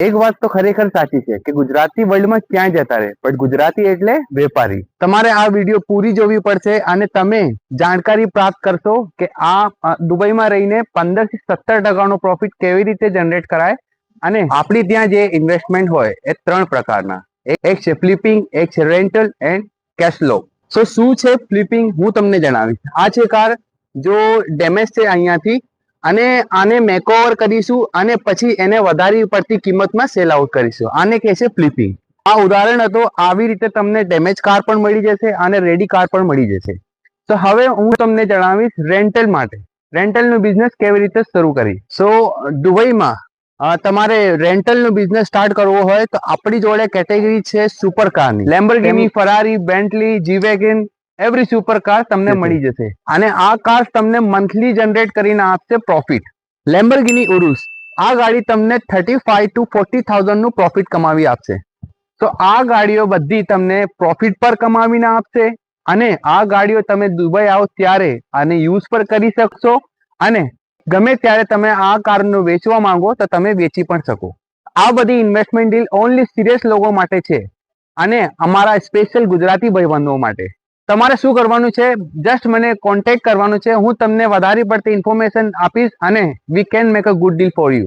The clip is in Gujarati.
એક વાત તો ખરેખર સાચી છે કે ગુજરાતી વર્લ્ડમાં ક્યાંય જતા રહે, પણ ગુજરાતી એટલે વેપારી. તમારે આ વિડીયો પૂરી જોવી પડશે અને તમે જાણકારી પ્રાપ્ત કરશો કે આ દુબઈમાં રહીને 15 થી 17% પ્રોફિટ કેવી રીતે જનરેટ કરાય. અને આપણી ત્યાં જે ઇન્વેસ્ટમેન્ટ હોય એ 3 પ્રકારના, એક છે ફ્લિપિંગ, એક છે રેન્ટલ એન્ડ કેશ ફ્લો. સો શું છે ફ્લિપિંગ હું તમને જણાવીશ. આ છે કાર જો ડેમેજ છે અહીંયાથી, અને આને મેકઓવર કરીશું અને પછી એને વધારે પડતી કિંમતમાં સેલ આઉટ કરીશું. આને કહે છે ફ્લિપિંગ. આ ઉદાહરણ હતો. આવી રીતે તમને ડેમેજ કાર પણ મળી જશે અને રેડી કાર પણ મળી જશે. તો હવે હું તમને જણાવીશ રેન્ટલ માટે, રેન્ટલનો બિઝનેસ કેવી રીતે શરૂ કરી. સો દુબઈમાં તમારે રેન્ટલનો બિઝનેસ સ્ટાર્ટ કરવો હોય તો આપણી જોડે કેટેગરી છે સુપર કારની. Lamborghini, Ferrari, Bentley, G wagon, every super car તમને મળી જશે. અને આ કાર તમને મંથલી જનરેટ કરીને આપશે પ્રોફિટ. લેમ્બોર્ગિની ઉરુસ, આ ગાડી તમને 35 to 40,000 નું પ્રોફિટ કમાવી આપશે. તો આ ગાડીઓ બધી તમને પ્રોફિટ પર કમાવીને આપશે અને આ ગાડીઓ તમે દુબઈ આવો ત્યારે આને યુઝ પર કરી શકશો અને ગમે ત્યારે તમે આ કારનો વેચવા માંગો તો તમે વેચી પણ શકો. આ બધી ઇન્વેસ્ટમેન્ટ ડીલ ઓનલી સિરિયસ લોકો માટે છે અને અમારા સ્પેશિયલ ગુજરાતી ભાઈબંધો માટે. તમારે શું કરવાનું છે, જસ્ટ મને કોન્ટેક્ટ કરવાનું છે. હું તમને વધારે પડતી ઇન્ફોર્મેશન આપીશ અને we can make a good deal for you.